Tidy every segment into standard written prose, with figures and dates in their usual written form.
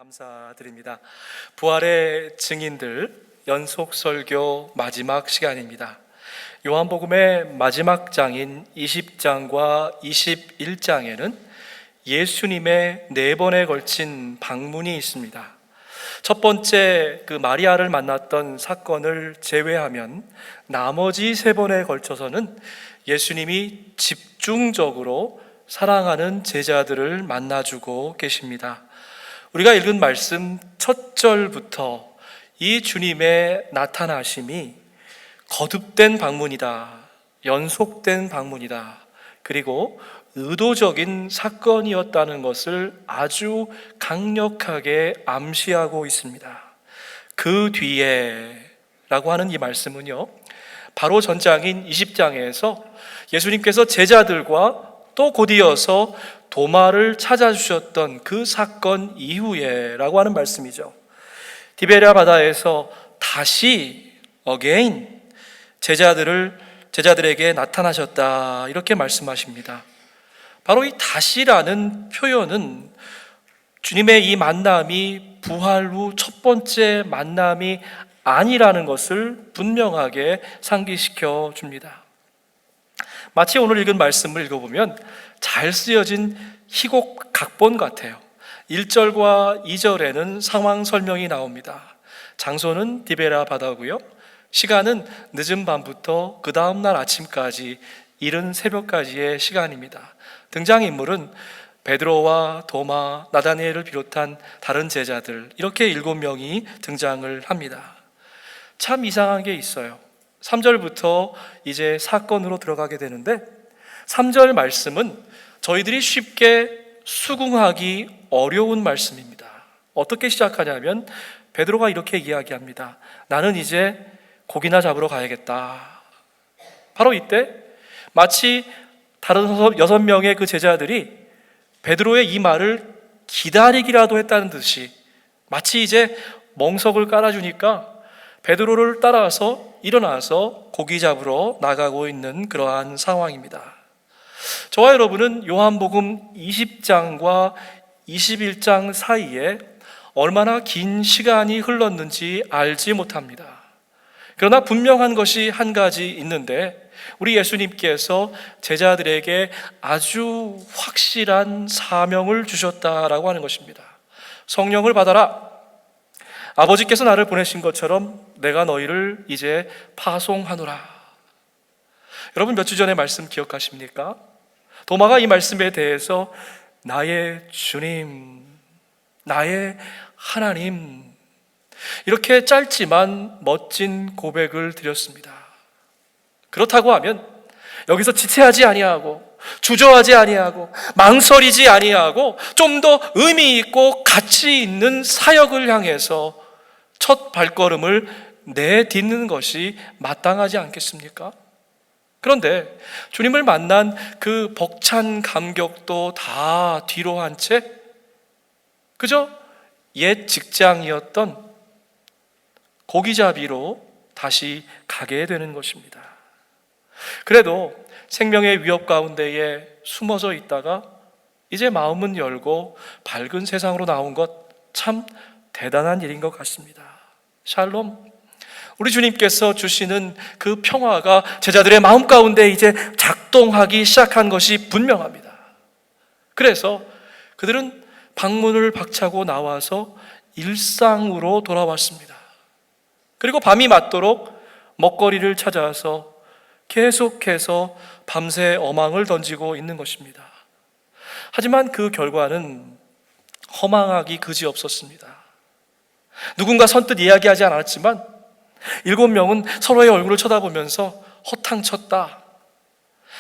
감사드립니다. 부활의 증인들 연속 설교 마지막 시간입니다. 요한복음의 마지막 장인 20장과 21장에는 예수님의 4번에 걸친 방문이 있습니다. 첫 번째 그 마리아를 만났던 사건을 제외하면 나머지 3번에 걸쳐서는 예수님이 집중적으로 사랑하는 제자들을 만나주고 계십니다. 우리가 읽은 말씀 첫 절부터 이 주님의 나타나심이 거듭된 방문이다, 연속된 방문이다, 그리고 의도적인 사건이었다는 것을 아주 강력하게 암시하고 있습니다. 그 뒤에 라고 하는 이 말씀은요, 바로 전장인 20장에서 예수님께서 제자들과 또 곧이어서 도마를 찾아주셨던 그 사건 이후에 라고 하는 말씀이죠. 디베랴 바다에서 다시 again 제자들에게 나타나셨다, 이렇게 말씀하십니다. 바로 이 다시라는 표현은 주님의 이 만남이 부활 후 첫 번째 만남이 아니라는 것을 분명하게 상기시켜 줍니다. 마치 오늘 읽은 말씀을 읽어보면 잘 쓰여진 희곡 각본 같아요. 1절과 2절에는 상황 설명이 나옵니다. 장소는 디베랴 바다고요, 시간은 늦은 밤부터 그 다음날 아침까지 이른 새벽까지의 시간입니다. 등장인물은 베드로와 도마, 나다니엘을 비롯한 다른 제자들, 이렇게 7명이 등장을 합니다. 참 이상한 게 있어요. 3절부터 이제 사건으로 들어가게 되는데 3절 말씀은 저희들이 쉽게 수긍하기 어려운 말씀입니다. 어떻게 시작하냐면 베드로가 이렇게 이야기합니다. 나는 이제 고기나 잡으러 가야겠다. 바로 이때 마치 다른 6명의 그 제자들이 베드로의 이 말을 기다리기라도 했다는 듯이 마치 이제 멍석을 깔아주니까 베드로를 따라서 일어나서 고기 잡으러 나가고 있는 그러한 상황입니다. 저와 여러분은 요한복음 20장과 21장 사이에 얼마나 긴 시간이 흘렀는지 알지 못합니다. 그러나 분명한 것이 한 가지 있는데, 우리 예수님께서 제자들에게 아주 확실한 사명을 주셨다라고 하는 것입니다. 성령을 받아라. 아버지께서 나를 보내신 것처럼 내가 너희를 이제 파송하노라. 여러분, 몇 주 전의 말씀 기억하십니까? 도마가 이 말씀에 대해서 나의 주님, 나의 하나님, 이렇게 짧지만 멋진 고백을 드렸습니다. 그렇다고 하면 여기서 지체하지 아니하고 주저하지 아니하고 망설이지 아니하고 좀 더 의미 있고 가치 있는 사역을 향해서 첫 발걸음을 내딛는 것이 마땅하지 않겠습니까? 그런데 주님을 만난 그 벅찬 감격도 다 뒤로 한 채 그저 옛 직장이었던 고기잡이로 다시 가게 되는 것입니다. 그래도 생명의 위협 가운데에 숨어져 있다가 이제 마음은 열고 밝은 세상으로 나온 것, 참 대단한 일인 것 같습니다. 샬롬. 우리 주님께서 주시는 그 평화가 제자들의 마음 가운데 이제 작동하기 시작한 것이 분명합니다. 그래서 그들은 방문을 박차고 나와서 일상으로 돌아왔습니다. 그리고 밤이 맞도록 먹거리를 찾아서 계속해서 밤새 어망을 던지고 있는 것입니다. 하지만 그 결과는 허망하기 그지없었습니다. 누군가 선뜻 이야기하지 않았지만 7명은 서로의 얼굴을 쳐다보면서 허탕쳤다.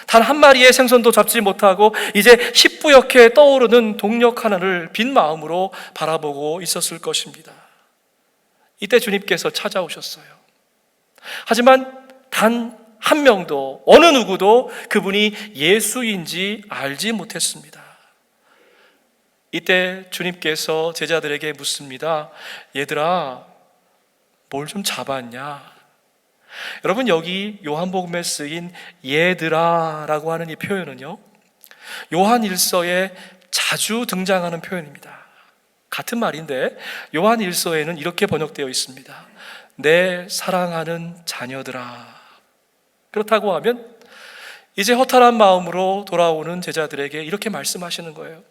단 한 마리의 생선도 잡지 못하고 이제 희뿌옇게 떠오르는 동력 하나를 빈 마음으로 바라보고 있었을 것입니다. 이때 주님께서 찾아오셨어요. 하지만 단 한 명도, 어느 누구도 그분이 예수인지 알지 못했습니다. 이때 주님께서 제자들에게 묻습니다. 얘들아, 뭘 좀 잡았냐? 여러분, 여기 요한복음에 쓰인 얘들아 라고 하는 이 표현은요, 요한 일서에 자주 등장하는 표현입니다. 같은 말인데 요한 1서에는 이렇게 번역되어 있습니다. 내 사랑하는 자녀들아. 그렇다고 하면 이제 허탈한 마음으로 돌아오는 제자들에게 이렇게 말씀하시는 거예요.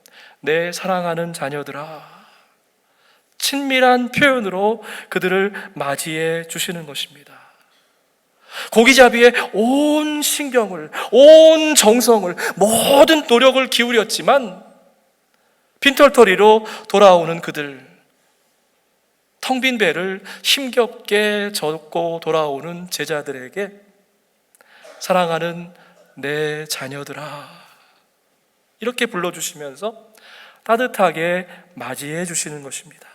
내 사랑하는 자녀들아. 친밀한 표현으로 그들을 맞이해 주시는 것입니다. 고기잡이에 온 신경을, 온 정성을, 모든 노력을 기울였지만 빈털터리로 돌아오는 그들, 텅 빈 배를 힘겹게 젓고 돌아오는 제자들에게 사랑하는 내 자녀들아 이렇게 불러주시면서 따뜻하게 맞이해 주시는 것입니다.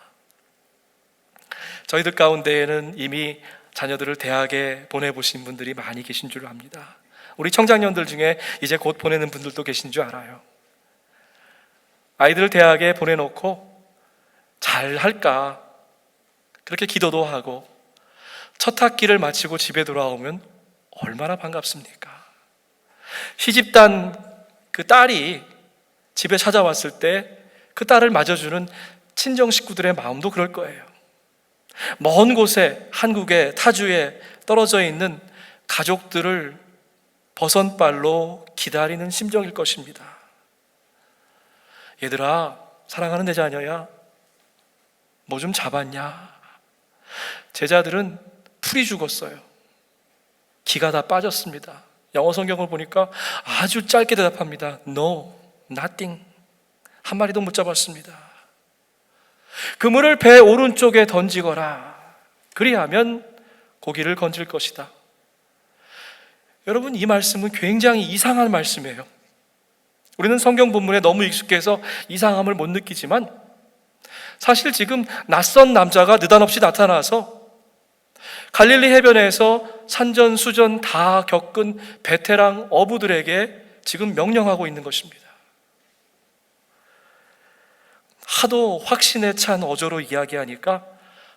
저희들 가운데에는 이미 자녀들을 대학에 보내보신 분들이 많이 계신 줄 압니다. 우리 청장년들 중에 이제 곧 보내는 분들도 계신 줄 알아요. 아이들을 대학에 보내놓고 잘 할까 그렇게 기도도 하고 첫 학기를 마치고 집에 돌아오면 얼마나 반갑습니까? 시집단 그 딸이 집에 찾아왔을 때 그 딸을 맞아주는 친정 식구들의 마음도 그럴 거예요. 먼 곳에 한국의 타주에 떨어져 있는 가족들을 버선발로 기다리는 심정일 것입니다. 얘들아, 사랑하는 내 자녀야, 뭐 좀 잡았냐? 제자들은 풀이 죽었어요. 기가 다 빠졌습니다. 영어 성경을 보니까 아주 짧게 대답합니다. No, nothing. 한 마리도 못 잡았습니다. 그물을 배 오른쪽에 던지거라. 그리하면 고기를 건질 것이다. 여러분, 이 말씀은 굉장히 이상한 말씀이에요. 우리는 성경 본문에 너무 익숙해서 이상함을 못 느끼지만 사실 지금 낯선 남자가 느닷없이 나타나서 갈릴리 해변에서 산전수전 다 겪은 베테랑 어부들에게 지금 명령하고 있는 것입니다. 하도 확신에 찬 어조로 이야기하니까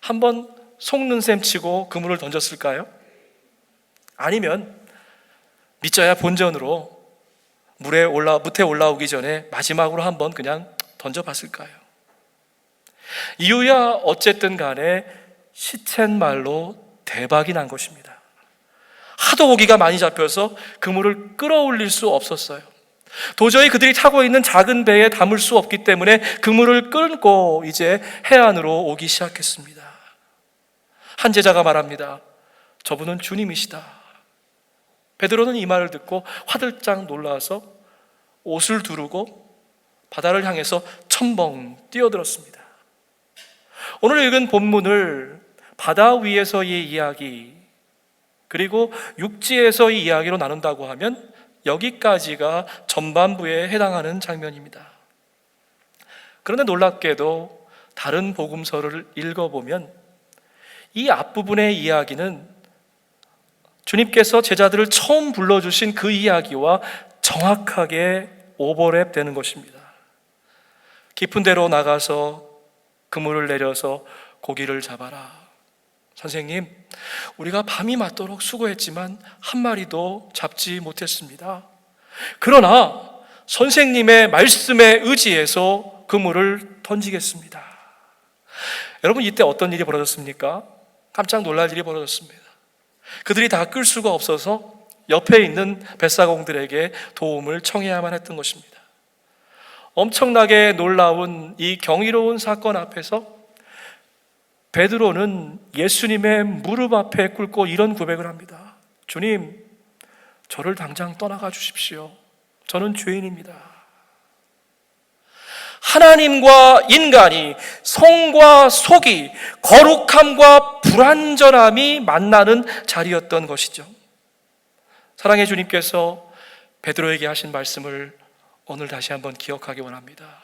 한번 속는 셈 치고 그물을 던졌을까요? 아니면 믿져야 본전으로 무태 올라오기 전에 마지막으로 한번 그냥 던져봤을까요? 이유야 어쨌든 간에 시쳇말로 대박이 난 것입니다. 하도 고기가 많이 잡혀서 그물을 끌어올릴 수 없었어요. 도저히 그들이 타고 있는 작은 배에 담을 수 없기 때문에 그물을 끌고 이제 해안으로 오기 시작했습니다. 한 제자가 말합니다. 저분은 주님이시다. 베드로는 이 말을 듣고 화들짝 놀라서 옷을 두르고 바다를 향해서 첨벙 뛰어들었습니다. 오늘 읽은 본문을 바다 위에서의 이야기 그리고 육지에서의 이야기로 나눈다고 하면 여기까지가 전반부에 해당하는 장면입니다. 그런데 놀랍게도 다른 복음서를 읽어보면 이 앞부분의 이야기는 주님께서 제자들을 처음 불러주신 그 이야기와 정확하게 오버랩 되는 것입니다. 깊은 데로 나가서 그물을 내려서 고기를 잡아라. 선생님, 우리가 밤이 맞도록 수고했지만 한 마리도 잡지 못했습니다. 그러나 선생님의 말씀에 의지해서 그물을 던지겠습니다. 여러분, 이때 어떤 일이 벌어졌습니까? 깜짝 놀랄 일이 벌어졌습니다. 그들이 다 끌 수가 없어서 옆에 있는 뱃사공들에게 도움을 청해야만 했던 것입니다. 엄청나게 놀라운 이 경이로운 사건 앞에서 베드로는 예수님의 무릎 앞에 꿇고 이런 고백을 합니다. 주님, 저를 당장 떠나가 주십시오. 저는 죄인입니다. 하나님과 인간이, 성과 속이, 거룩함과 불완전함이 만나는 자리였던 것이죠. 사랑의 주님께서 베드로에게 하신 말씀을 오늘 다시 한번 기억하기 원합니다.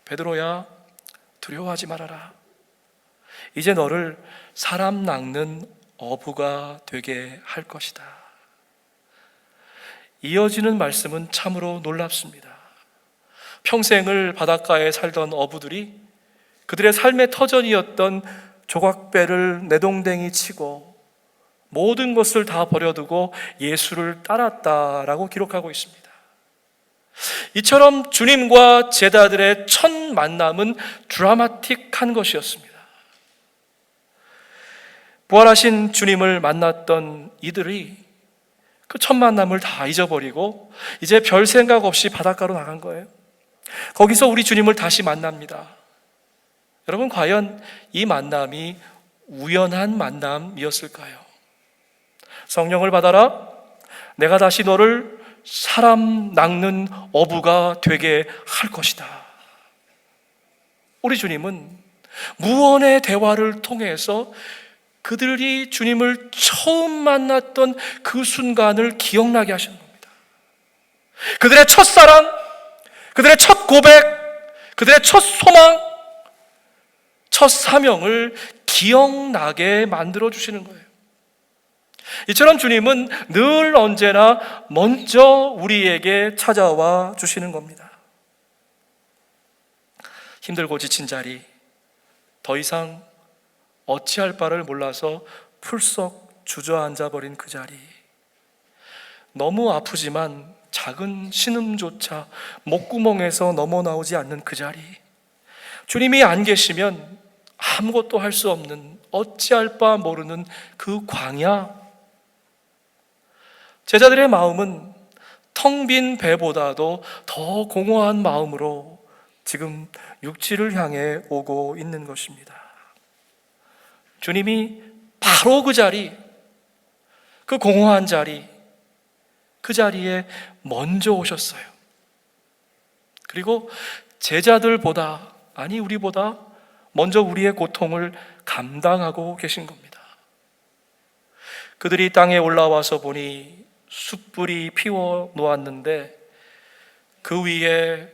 베드로야, 두려워하지 말아라. 이제 너를 사람 낚는 어부가 되게 할 것이다. 이어지는 말씀은 참으로 놀랍습니다. 평생을 바닷가에 살던 어부들이 그들의 삶의 터전이었던 조각배를 내동댕이 치고 모든 것을 다 버려두고 예수를 따랐다라고 기록하고 있습니다. 이처럼 주님과 제자들의 첫 만남은 드라마틱한 것이었습니다. 부활하신 주님을 만났던 이들이 그 첫 만남을 다 잊어버리고 이제 별 생각 없이 바닷가로 나간 거예요. 거기서 우리 주님을 다시 만납니다. 여러분, 과연 이 만남이 우연한 만남이었을까요? 성령을 받아라, 내가 다시 너를 사람 낚는 어부가 되게 할 것이다. 우리 주님은 무언의 대화를 통해서 그들이 주님을 처음 만났던 그 순간을 기억나게 하시는 겁니다. 그들의 첫사랑, 그들의 첫 고백, 그들의 첫 소망, 첫 사명을 기억나게 만들어 주시는 거예요. 이처럼 주님은 늘 언제나 먼저 우리에게 찾아와 주시는 겁니다. 힘들고 지친 자리, 더 이상 어찌할 바를 몰라서 풀썩 주저앉아 버린 그 자리, 너무 아프지만 작은 신음조차 목구멍에서 넘어나오지 않는 그 자리, 주님이 안 계시면 아무것도 할 수 없는 어찌할 바 모르는 그 광야, 제자들의 마음은 텅 빈 배보다도 더 공허한 마음으로 지금 육지를 향해 오고 있는 것입니다. 주님이 바로 그 자리, 그 공허한 자리, 그 자리에 먼저 오셨어요. 그리고 제자들보다, 아니 우리보다 먼저 우리의 고통을 감당하고 계신 겁니다. 그들이 땅에 올라와서 보니 숯불이 피워 놓았는데 그 위에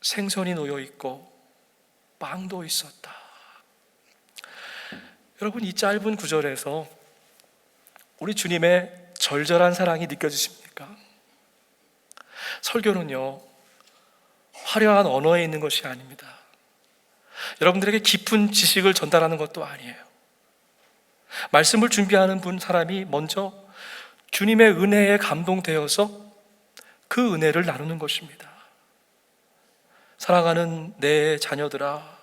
생선이 놓여 있고 빵도 있었다. 여러분, 이 짧은 구절에서 우리 주님의 절절한 사랑이 느껴지십니까? 설교는요, 화려한 언어에 있는 것이 아닙니다. 여러분들에게 깊은 지식을 전달하는 것도 아니에요. 말씀을 준비하는 사람이 먼저 주님의 은혜에 감동되어서 그 은혜를 나누는 것입니다. 사랑하는 내 자녀들아,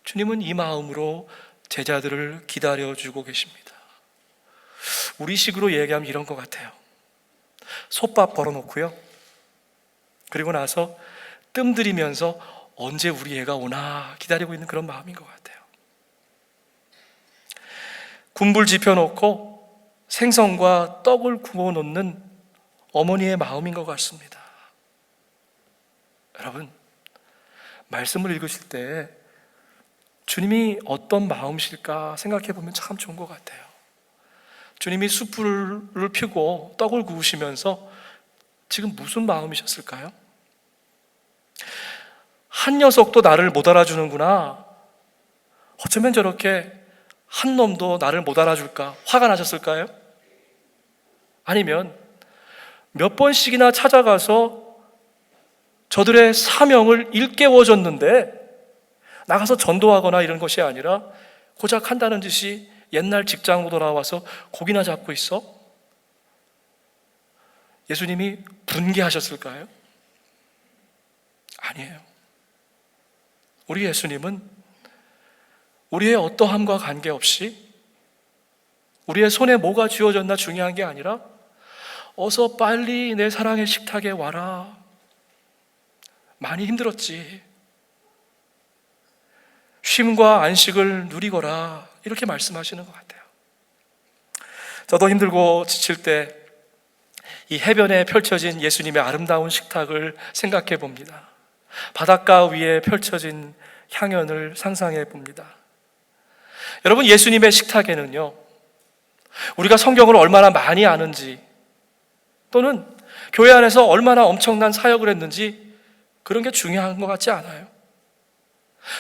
주님은 이 마음으로 제자들을 기다려주고 계십니다. 우리식으로 얘기하면 이런 것 같아요. 솥밥 벌어놓고요, 그리고 나서 뜸 들이면서 언제 우리 애가 오나 기다리고 있는 그런 마음인 것 같아요. 군불 지펴놓고 생선과 떡을 구워 놓는 어머니의 마음인 것 같습니다. 여러분, 말씀을 읽으실 때 주님이 어떤 마음이실까 생각해 보면 참 좋은 것 같아요. 주님이 숯불을 피고 떡을 구우시면서 지금 무슨 마음이셨을까요? 한 녀석도 나를 못 알아주는구나, 어쩌면 저렇게 한 놈도 나를 못 알아줄까, 화가 나셨을까요? 아니면 몇 번씩이나 찾아가서 저들의 사명을 일깨워줬는데 나가서 전도하거나 이런 것이 아니라 고작 한다는 짓이 옛날 직장으로 돌아와서 고기나 잡고 있어? 예수님이 분개하셨을까요? 아니에요. 우리 예수님은 우리의 어떠함과 관계없이 우리의 손에 뭐가 쥐어졌나 중요한 게 아니라 어서 빨리 내 사랑의 식탁에 와라. 많이 힘들었지. 쉼과 안식을 누리거라. 이렇게 말씀하시는 것 같아요. 저도 힘들고 지칠 때 이 해변에 펼쳐진 예수님의 아름다운 식탁을 생각해 봅니다. 바닷가 위에 펼쳐진 향연을 상상해 봅니다. 여러분, 예수님의 식탁에는요, 우리가 성경을 얼마나 많이 아는지 또는 교회 안에서 얼마나 엄청난 사역을 했는지 그런 게 중요한 것 같지 않아요.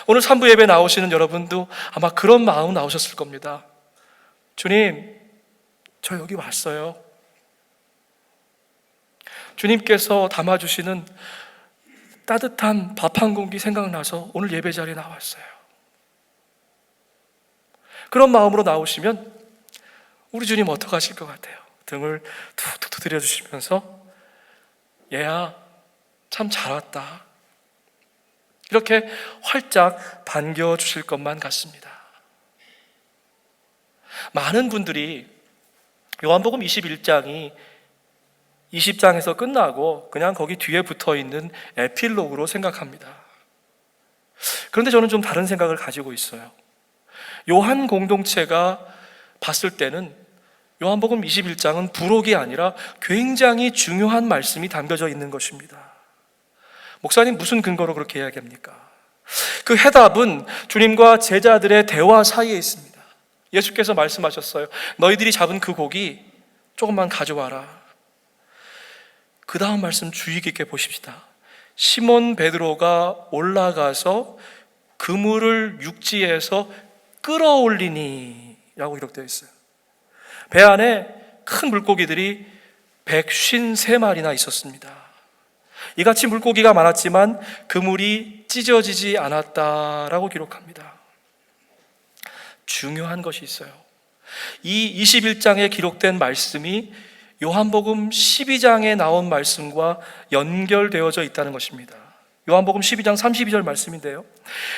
오늘 3부 예배 나오시는 여러분도 아마 그런 마음 나오셨을 겁니다. 주님, 저 여기 왔어요. 주님께서 담아주시는 따뜻한 밥 한 공기 생각나서 오늘 예배 자리에 나왔어요. 그런 마음으로 나오시면 우리 주님 어떡하실 것 같아요? 등을 툭툭 두드려주시면서 얘야, 참 잘 왔다. 이렇게 활짝 반겨주실 것만 같습니다. 많은 분들이 요한복음 21장이 20장에서 끝나고 그냥 거기 뒤에 붙어있는 에필로그로 생각합니다. 그런데 저는 좀 다른 생각을 가지고 있어요. 요한 공동체가 봤을 때는 요한복음 21장은 부록이 아니라 굉장히 중요한 말씀이 담겨져 있는 것입니다. 목사님 무슨 근거로 그렇게 이야기합니까? 그 해답은 주님과 제자들의 대화 사이에 있습니다. 예수께서 말씀하셨어요. 너희들이 잡은 그 고기 조금만 가져와라. 그 다음 말씀 주의 깊게 보십시다. 시몬 베드로가 올라가서 그물을 육지에서 끌어올리니 라고 기록되어 있어요. 배 안에 큰 물고기들이 153마리나 있었습니다. 이같이 물고기가 많았지만 그물이 찢어지지 않았다라고 기록합니다. 중요한 것이 있어요. 이 21장에 기록된 말씀이 요한복음 12장에 나온 말씀과 연결되어져 있다는 것입니다. 요한복음 12장 32절 말씀인데요,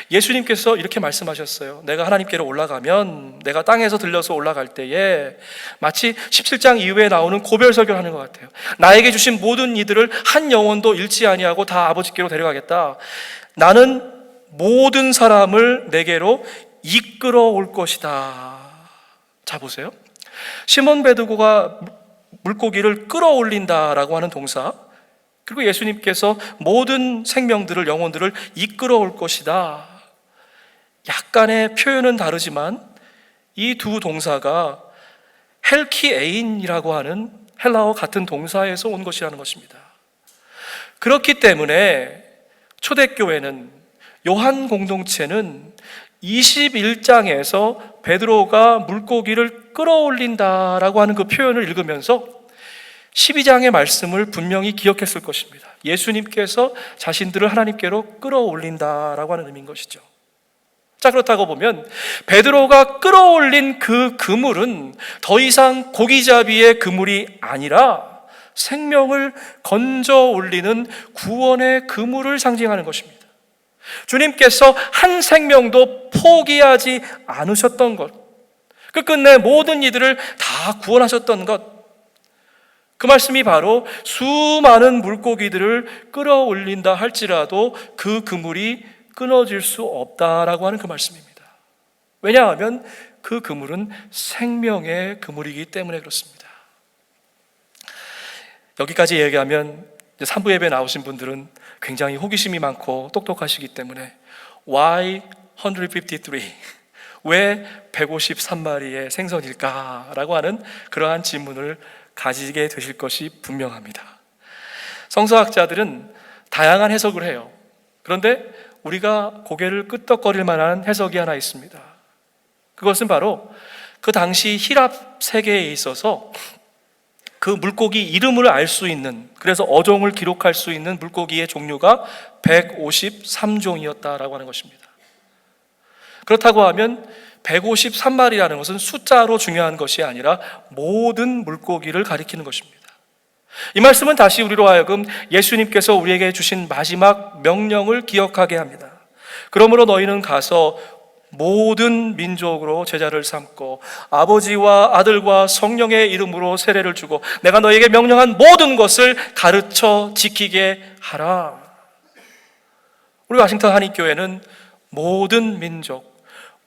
예수님께서 이렇게 말씀하셨어요. 내가 하나님께로 올라가면, 내가 땅에서 들려서 올라갈 때에 마치 17장 이후에 나오는 고별설교를 하는 것 같아요. 나에게 주신 모든 이들을 한 영혼도 잃지 아니하고 다 아버지께로 데려가겠다. 나는 모든 사람을 내게로 이끌어 올 것이다. 자, 보세요. 시몬 베드로가 물고기를 끌어올린다라고 하는 동사, 그리고 예수님께서 모든 생명들을, 영혼들을 이끌어 올 것이다. 약간의 표현은 다르지만 이 두 동사가 헬키에인이라고 하는 헬라어 같은 동사에서 온 것이라는 것입니다. 그렇기 때문에 초대교회는, 요한 공동체는 21장에서 베드로가 물고기를 끌어올린다라고 하는 그 표현을 읽으면서 12장의 말씀을 분명히 기억했을 것입니다. 예수님께서 자신들을 하나님께로 끌어올린다라고 하는 의미인 것이죠. 자, 그렇다고 보면 베드로가 끌어올린 그 그물은 더 이상 고기잡이의 그물이 아니라 생명을 건져 올리는 구원의 그물을 상징하는 것입니다. 주님께서 한 생명도 포기하지 않으셨던 것, 끝끝내 모든 이들을 다 구원하셨던 것, 그 말씀이 바로 수많은 물고기들을 끌어올린다 할지라도 그 그물이 끊어질 수 없다라고 하는 그 말씀입니다. 왜냐하면 그 그물은 생명의 그물이기 때문에 그렇습니다. 여기까지 얘기하면 3부 예배 나오신 분들은 굉장히 호기심이 많고 똑똑하시기 때문에 Why 153? 왜 153마리의 생선일까라고 하는 그러한 질문을 가지게 되실 것이 분명합니다. 성서학자들은 다양한 해석을 해요. 그런데 우리가 고개를 끄덕거릴 만한 해석이 하나 있습니다. 그것은 바로 그 당시 히랍 세계에 있어서 그 물고기 이름을 알 수 있는, 그래서 어종을 기록할 수 있는 물고기의 종류가 153종이었다라고 하는 것입니다. 그렇다고 하면 153마리라는 것은 숫자로 중요한 것이 아니라 모든 물고기를 가리키는 것입니다. 이 말씀은 다시 우리로 하여금 예수님께서 우리에게 주신 마지막 명령을 기억하게 합니다. 그러므로 너희는 가서 모든 민족으로 제자를 삼고 아버지와 아들과 성령의 이름으로 세례를 주고 내가 너희에게 명령한 모든 것을 가르쳐 지키게 하라. 우리 와싱턴 한인교회는 모든 민족,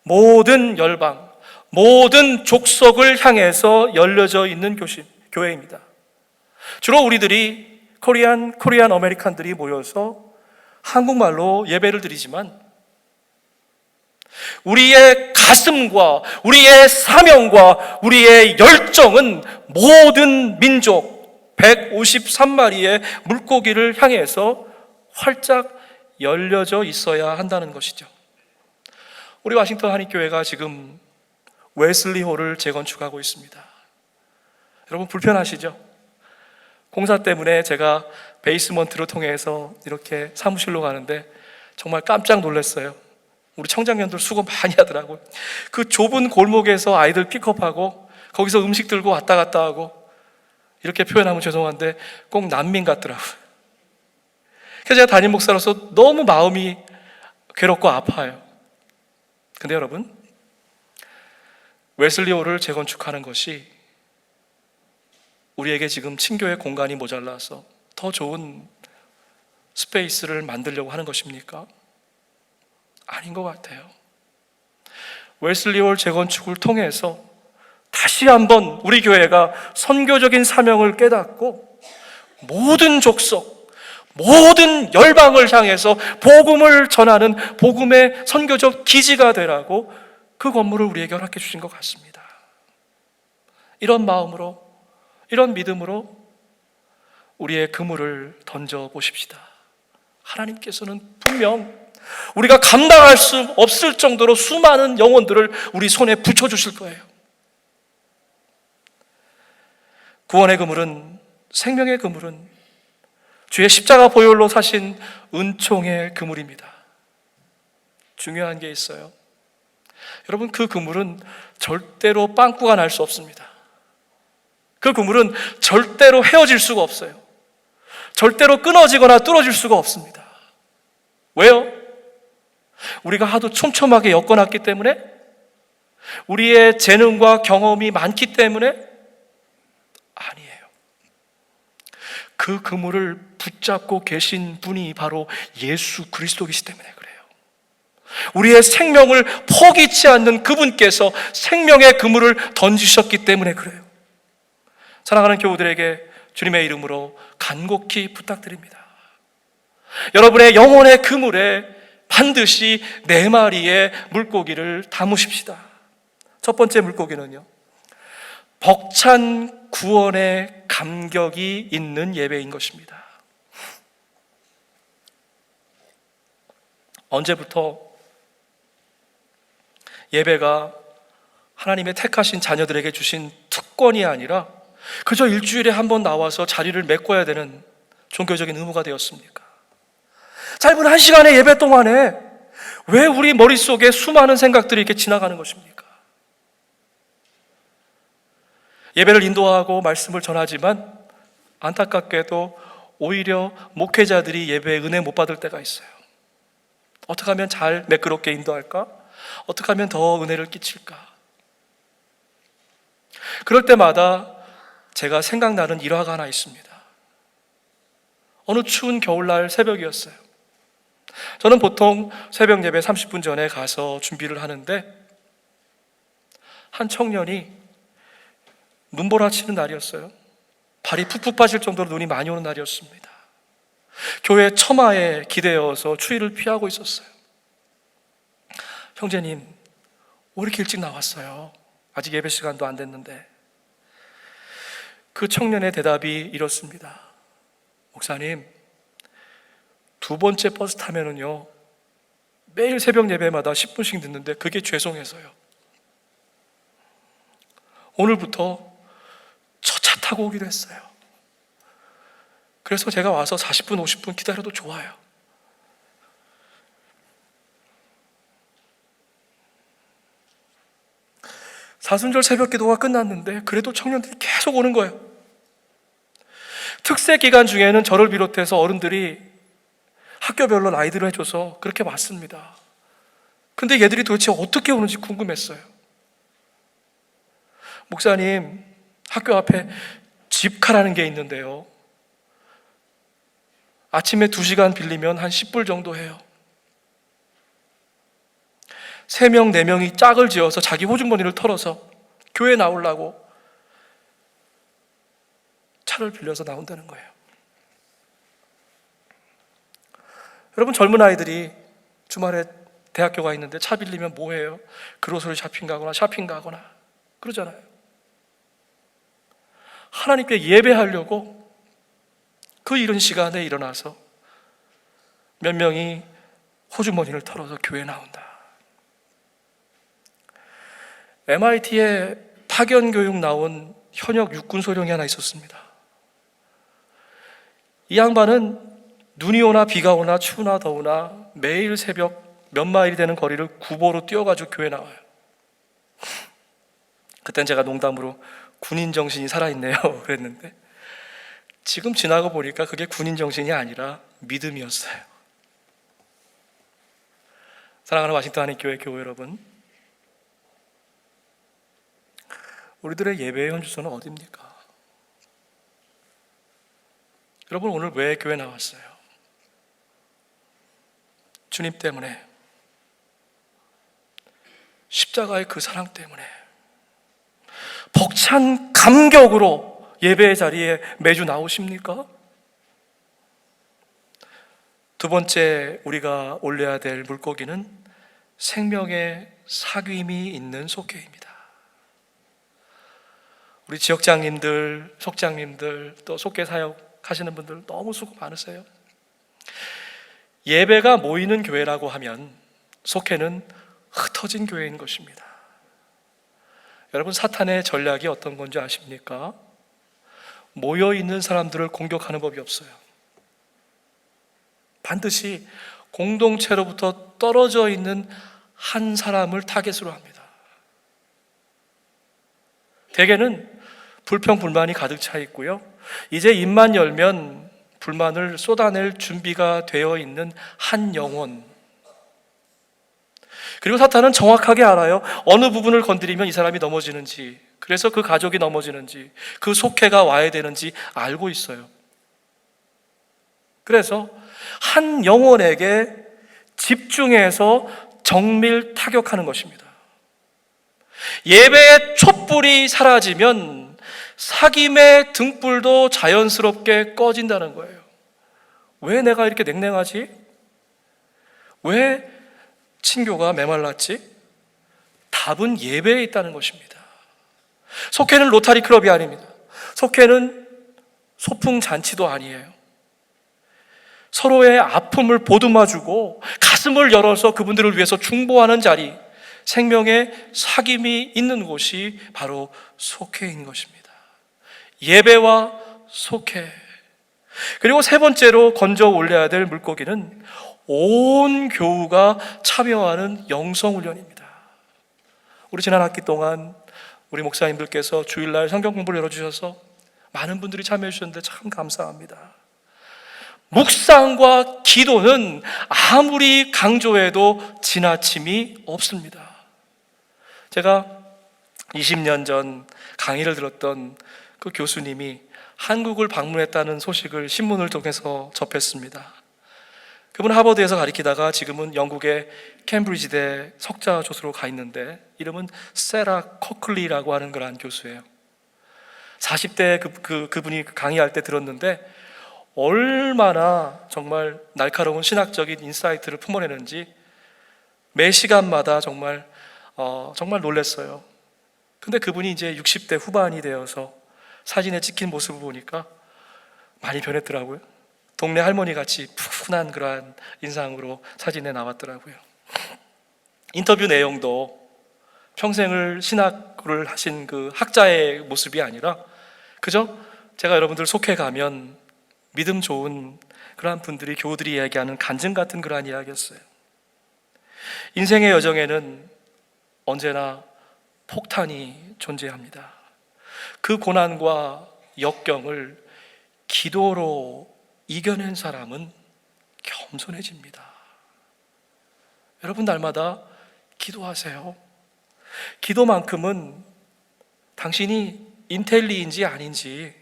모든 열방, 모든 족속을 향해서 열려져 있는 교회입니다. 주로 우리들이 코리안 아메리칸들이 모여서 한국말로 예배를 드리지만 우리의 가슴과 우리의 사명과 우리의 열정은 모든 민족 153마리의 물고기를 향해서 활짝 열려져 있어야 한다는 것이죠. 우리 와싱턴 한인교회가 지금 웨슬리홀을 재건축하고 있습니다. 여러분 불편하시죠? 공사 때문에 제가 베이스먼트를 통해서 이렇게 사무실로 가는데 정말 깜짝 놀랐어요. 우리 청장년들 수고 많이 하더라고요. 그 좁은 골목에서 아이들 픽업하고 거기서 음식 들고 왔다 갔다 하고, 이렇게 표현하면 죄송한데 꼭 난민 같더라고요. 그래서 제가 담임 목사로서 너무 마음이 괴롭고 아파요. 근데 여러분, 웨슬리홀을 재건축하는 것이 우리에게 지금 친교의 공간이 모자라서 더 좋은 스페이스를 만들려고 하는 것입니까? 아닌 것 같아요. 웨슬리홀 재건축을 통해서 다시 한번 우리 교회가 선교적인 사명을 깨닫고 모든 족속, 모든 열방을 향해서 복음을 전하는 복음의 선교적 기지가 되라고 그 건물을 우리에게 허락해 주신 것 같습니다. 이런 마음으로, 이런 믿음으로 우리의 그물을 던져 보십시다. 하나님께서는 분명 우리가 감당할 수 없을 정도로 수많은 영혼들을 우리 손에 붙여주실 거예요. 구원의 그물은, 생명의 그물은 주의 십자가 보혈로 사신 은총의 그물입니다. 중요한 게 있어요. 여러분, 그 그물은 절대로 빵꾸가 날 수 없습니다. 그 그물은 절대로 헤어질 수가 없어요. 절대로 끊어지거나 뚫어질 수가 없습니다. 왜요? 우리가 하도 촘촘하게 엮어놨기 때문에? 우리의 재능과 경험이 많기 때문에? 아니에요. 그 그물을 붙잡고 계신 분이 바로 예수 그리스도이시기 때문에 그래요. 우리의 생명을 포기치 않는 그분께서 생명의 그물을 던지셨기 때문에 그래요. 사랑하는 교우들에게 주님의 이름으로 간곡히 부탁드립니다. 여러분의 영혼의 그물에 반드시 4마리의 물고기를 담으십시다. 첫 번째 물고기는요, 벅찬 구원의 감격이 있는 예배인 것입니다. 언제부터 예배가 하나님의 택하신 자녀들에게 주신 특권이 아니라 그저 일주일에 한 번 나와서 자리를 메꿔야 되는 종교적인 의무가 되었습니까? 짧은 1시간의 예배 동안에 왜 우리 머릿속에 수많은 생각들이 이렇게 지나가는 것입니까? 예배를 인도하고 말씀을 전하지만 안타깝게도 오히려 목회자들이 예배에 은혜 못 받을 때가 있어요. 어떻게 하면 잘 매끄럽게 인도할까? 어떻게 하면 더 은혜를 끼칠까? 그럴 때마다 제가 생각나는 일화가 하나 있습니다. 어느 추운 겨울날 새벽이었어요. 저는 보통 새벽 예배 30분 전에 가서 준비를 하는데 한 청년이 눈보라치는 날이었어요. 발이 푹푹 빠질 정도로 눈이 많이 오는 날이었습니다. 교회 처마에 기대어서 추위를 피하고 있었어요. 형제님, 왜 이렇게 일찍 나왔어요? 아직 예배 시간도 안 됐는데. 그 청년의 대답이 이렇습니다. 목사님, 2번째 버스 타면은요, 매일 새벽 예배마다 10분씩 늦는데 그게 죄송해서요. 오늘부터 저 차 타고 오기로 했어요. 그래서 제가 와서 40분, 50분 기다려도 좋아요. 사순절 새벽 기도가 끝났는데 그래도 청년들이 계속 오는 거예요. 특세 기간 중에는 저를 비롯해서 어른들이 학교별로 아이들을 해줘서 그렇게 왔습니다. 근데 얘들이 도대체 어떻게 오는지 궁금했어요. 목사님, 학교 앞에 집카라는 게 있는데요, 아침에 2시간 빌리면 한 10불 정도 해요. 3명, 4명이 짝을 지어서 자기 호주머니를 털어서 교회 나오려고 차를 빌려서 나온다는 거예요. 여러분, 젊은 아이들이 주말에 대학교 가 있는데 차 빌리면 뭐 해요? 그로서리 쇼핑 가거나 샤핑 가거나 그러잖아요. 하나님께 예배하려고 그 이른 시간에 일어나서 몇 명이 호주머니를 털어서 교회에 나온다. MIT에 파견교육 나온 현역 육군소령이 하나 있었습니다. 이 양반은 눈이 오나 비가 오나 추우나 더우나 매일 새벽 몇 마일이 되는 거리를 구보로 뛰어가지고 교회 나와요. 그땐 제가 농담으로 군인 정신이 살아있네요 그랬는데, 지금 지나고 보니까 그게 군인 정신이 아니라 믿음이었어요. 사랑하는 워싱턴 한인교회 교회 여러분, 우리들의 예배의 현주소는 어디입니까? 여러분, 오늘 왜 교회 나왔어요? 주님 때문에, 십자가의 그 사랑 때문에 벅찬 감격으로 예배의 자리에 매주 나오십니까? 두 번째 우리가 올려야 될 물고기는 생명의 사귐이 있는 속회입니다. 우리 지역장님들, 속장님들, 또 속회 사역하시는 분들 너무 수고 많으세요. 예배가 모이는 교회라고 하면 속회는 흩어진 교회인 것입니다. 여러분, 사탄의 전략이 어떤 건지 아십니까? 모여있는 사람들을 공격하는 법이 없어요. 반드시 공동체로부터 떨어져 있는 한 사람을 타겟으로 합니다. 대개는 불평, 불만이 가득 차 있고요, 이제 입만 열면 불만을 쏟아낼 준비가 되어 있는 한 영혼. 그리고 사탄은 정확하게 알아요. 어느 부분을 건드리면 이 사람이 넘어지는지, 그래서 그 가족이 넘어지는지, 그 속회가 와야 되는지 알고 있어요. 그래서 한 영혼에게 집중해서 정밀 타격하는 것입니다. 예배의 촛불이 사라지면 사귐의 등불도 자연스럽게 꺼진다는 거예요. 왜 내가 이렇게 냉랭하지? 왜 친교가 메말랐지? 답은 예배에 있다는 것입니다. 속회는 로타리 클럽이 아닙니다. 속회는 소풍 잔치도 아니에요. 서로의 아픔을 보듬어주고 가슴을 열어서 그분들을 위해서 중보하는 자리, 생명의 사귐이 있는 곳이 바로 속회인 것입니다. 예배와 속회. 그리고 세 번째로 건져 올려야 될 물고기는 온 교우가 참여하는 영성훈련입니다. 우리 지난 학기 동안 우리 목사님들께서 주일날 성경 공부를 열어주셔서 많은 분들이 참여해 주셨는데 참 감사합니다. 묵상과 기도는 아무리 강조해도 지나침이 없습니다. 제가 20년 전 강의를 들었던 그 교수님이 한국을 방문했다는 소식을 신문을 통해서 접했습니다. 그분은 하버드에서 가르치다가 지금은 영국의 캠브리지대 석자 교수로 가 있는데, 이름은 세라 커클리라고 하는 그런 교수예요. 40대 그분이 강의할 때 들었는데 얼마나 정말 날카로운 신학적인 인사이트를 품어내는지 매 시간마다 정말 놀랐어요. 근데 그분이 이제 60대 후반이 되어서 사진에 찍힌 모습을 보니까 많이 변했더라고요. 동네 할머니 같이 푸근한 그러한 인상으로 사진에 나왔더라고요. 인터뷰 내용도 평생을 신학을 하신 그 학자의 모습이 아니라 그저 제가 여러분들 속해 가면 믿음 좋은 그러한 분들이, 교우들이 이야기하는 간증 같은 그러한 이야기였어요. 인생의 여정에는 언제나 폭탄이 존재합니다. 그 고난과 역경을 기도로 이겨낸 사람은 겸손해집니다. 여러분, 날마다 기도하세요. 기도만큼은 당신이 인텔리인지 아닌지,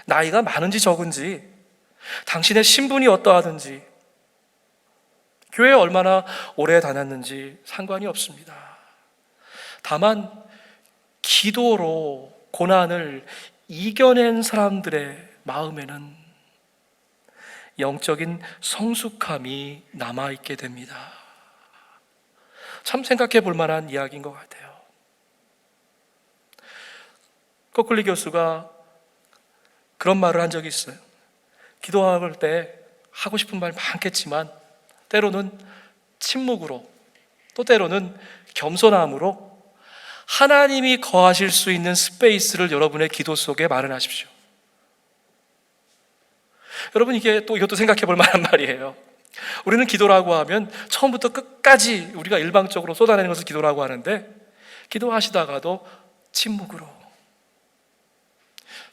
나이가 많은지 적은지, 당신의 신분이 어떠하든지, 교회에 얼마나 오래 다녔는지 상관이 없습니다. 다만 기도로 고난을 이겨낸 사람들의 마음에는 영적인 성숙함이 남아있게 됩니다. 참 생각해 볼 만한 이야기인 것 같아요. 커클리 교수가 그런 말을 한 적이 있어요. 기도할 때 하고 싶은 말 많겠지만 때로는 침묵으로, 또 때로는 겸손함으로 하나님이 거하실 수 있는 스페이스를 여러분의 기도 속에 마련하십시오. 여러분, 이것도 생각해 볼 만한 말이에요. 우리는 기도라고 하면 처음부터 끝까지 우리가 일방적으로 쏟아내는 것을 기도라고 하는데, 기도하시다가도 침묵으로,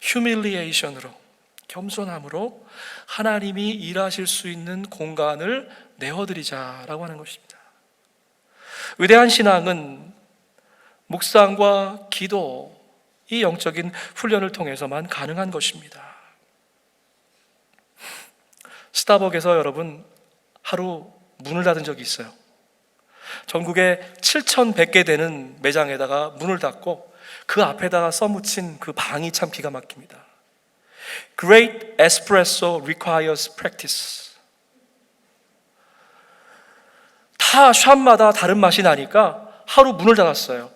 휴밀리에이션으로, 겸손함으로 하나님이 일하실 수 있는 공간을 내어드리자라고 하는 것입니다. 위대한 신앙은 묵상과 기도, 이 영적인 훈련을 통해서만 가능한 것입니다. 스타벅에서 여러분 하루 문을 닫은 적이 있어요. 전국에 7,100개 되는 매장에다가 문을 닫고 그 앞에다가 써붙인 그 방이 참 기가 막힙니다. Great espresso requires practice. 다 샵마다 다른 맛이 나니까 하루 문을 닫았어요.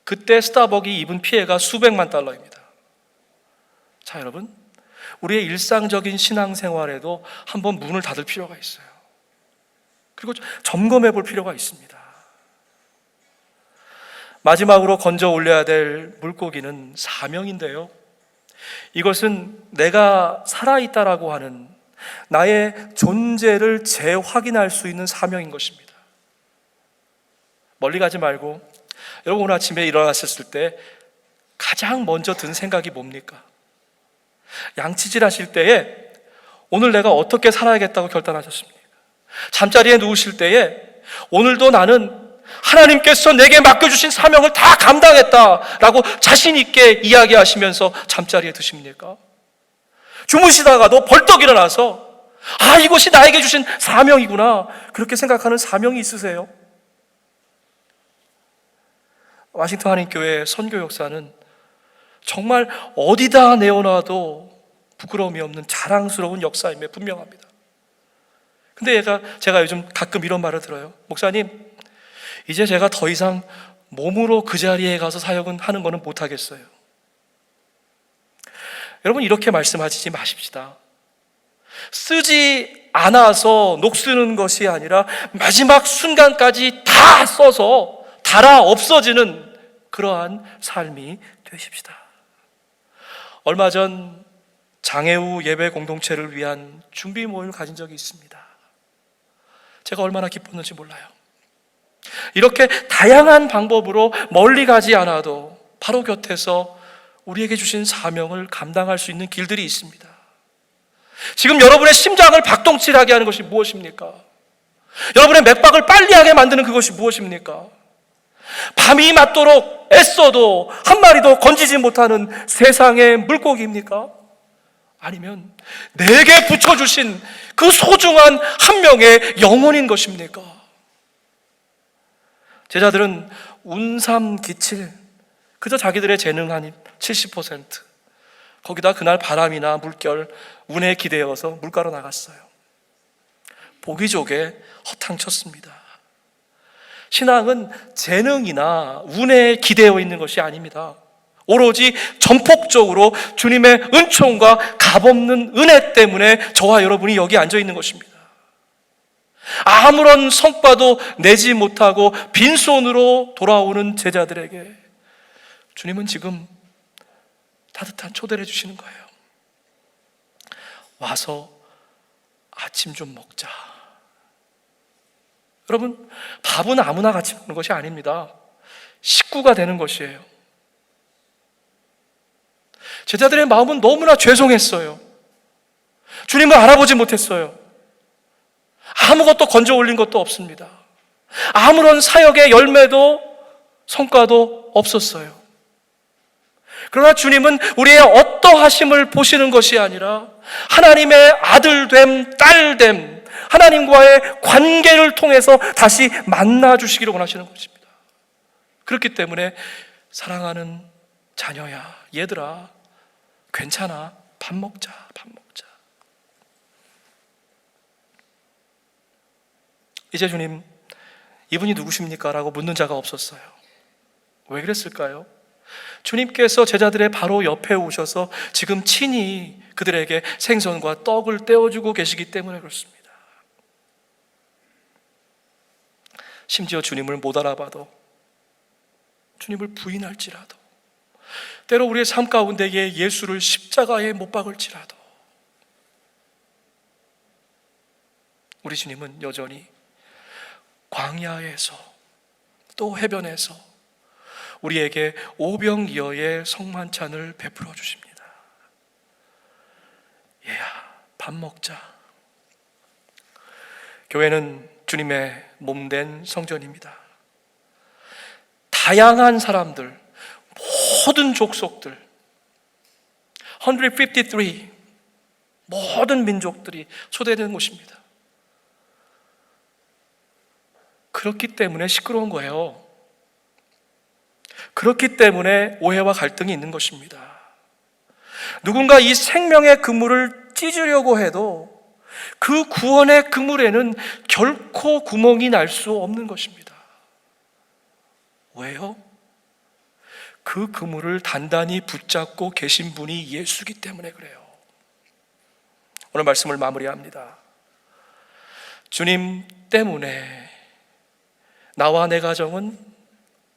그때 스타벅이 입은 피해가 수백만 달러입니다. 자, 여러분, 우리의 일상적인 신앙생활에도 한번 문을 닫을 필요가 있어요. 그리고 점검해 볼 필요가 있습니다. 마지막으로 건져 올려야 될 물고기는 사명인데요, 이것은 내가 살아있다라고 하는 나의 존재를 재확인할 수 있는 사명인 것입니다. 멀리 가지 말고, 여러분 오늘 아침에 일어났을 때 가장 먼저 든 생각이 뭡니까? 양치질 하실 때에 오늘 내가 어떻게 살아야겠다고 결단하셨습니까? 잠자리에 누우실 때에 오늘도 나는 하나님께서 내게 맡겨주신 사명을 다 감당했다라고 자신 있게 이야기하시면서 잠자리에 드십니까? 주무시다가도 벌떡 일어나서 이것이 나에게 주신 사명이구나, 그렇게 생각하는 사명이 있으세요? 워싱턴 한인교회 선교 역사는 정말 어디다 내어놔도 부끄러움이 없는 자랑스러운 역사임에 분명합니다. 근데 제가 요즘 가끔 이런 말을 들어요. 목사님, 이제 제가 더 이상 몸으로 그 자리에 가서 사역은 하는 거는 못하겠어요. 여러분, 이렇게 말씀하시지 마십시다. 쓰지 않아서 녹쓰는 것이 아니라 마지막 순간까지 다 써서 달아 없어지는 그러한 삶이 되십시다. 얼마 전 장애우 예배 공동체를 위한 준비 모임을 가진 적이 있습니다. 제가 얼마나 기뻤는지 몰라요. 이렇게 다양한 방법으로 멀리 가지 않아도 바로 곁에서 우리에게 주신 사명을 감당할 수 있는 길들이 있습니다. 지금 여러분의 심장을 박동치하게 하는 것이 무엇입니까? 여러분의 맥박을 빨리 하게 만드는 그것이 무엇입니까? 밤이 맞도록 애써도 한 마리도 건지지 못하는 세상의 물고기입니까? 아니면 내게 붙여주신 그 소중한 한 명의 영혼인 것입니까? 제자들은 운삼기칠, 그저 자기들의 재능 한 70%, 거기다 그날 바람이나 물결, 운에 기대어서 물가로 나갔어요. 보기 좋게 허탕쳤습니다. 신앙은 재능이나 운에 기대어 있는 것이 아닙니다. 오로지 전폭적으로 주님의 은총과 값없는 은혜 때문에 저와 여러분이 여기 앉아 있는 것입니다. 아무런 성과도 내지 못하고 빈손으로 돌아오는 제자들에게 주님은 지금 따뜻한 초대를 해주시는 거예요. 와서 아침 좀 먹자. 여러분, 밥은 아무나 같이 먹는 것이 아닙니다. 식구가 되는 것이에요. 제자들의 마음은 너무나 죄송했어요. 주님을 알아보지 못했어요. 아무것도 건져 올린 것도 없습니다. 아무런 사역의 열매도 성과도 없었어요. 그러나 주님은 우리의 어떠하심을 보시는 것이 아니라 하나님의 아들됨, 딸됨, 하나님과의 관계를 통해서 다시 만나주시기를 원하시는 것입니다. 그렇기 때문에 사랑하는 자녀야, 얘들아, 괜찮아, 밥 먹자, 밥 먹자. 이제 주님, 이분이 누구십니까? 라고 묻는 자가 없었어요. 왜 그랬을까요? 주님께서 제자들의 바로 옆에 오셔서 지금 친히 그들에게 생선과 떡을 떼어주고 계시기 때문에 그렇습니다. 심지어 주님을 못 알아봐도, 주님을 부인할지라도, 때로 우리의 삶 가운데에 예수를 십자가에 못 박을지라도 우리 주님은 여전히 광야에서 또 해변에서 우리에게 오병이어의 성만찬을 베풀어 주십니다. 밥 먹자. 교회는 주님의 몸된 성전입니다. 다양한 사람들, 모든 족속들, 153 모든 민족들이 초대되는 곳입니다. 그렇기 때문에 시끄러운 거예요. 그렇기 때문에 오해와 갈등이 있는 것입니다. 누군가 이 생명의 그물을 찢으려고 해도 그 구원의 그물에는 결코 구멍이 날 수 없는 것입니다. 왜요? 그 그물을 단단히 붙잡고 계신 분이 예수이기 때문에 그래요. 오늘 말씀을 마무리합니다. 주님 때문에 나와 내 가정은,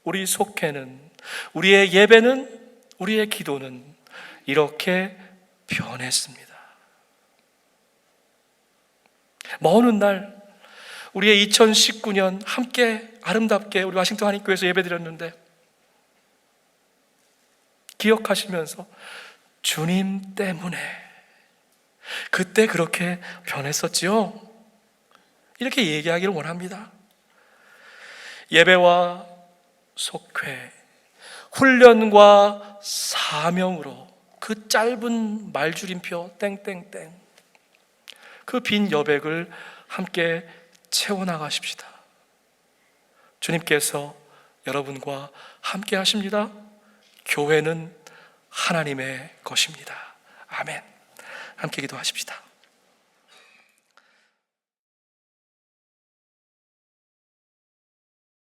우리 속회는, 우리의 예배는, 우리의 기도는 이렇게 변했습니다. 먼 훗날 우리의 2019년 함께 아름답게 우리 워싱턴 한인교회에서 예배드렸는데 기억하시면서 주님 때문에 그때 그렇게 변했었지요? 이렇게 얘기하기를 원합니다. 예배와 속회, 훈련과 사명으로 그 짧은 말줄임표 땡땡땡, 그 빈 여백을 함께 채워나가십시다. 주님께서 여러분과 함께 하십니다. 교회는 하나님의 것입니다. 아멘. 함께 기도하십시다.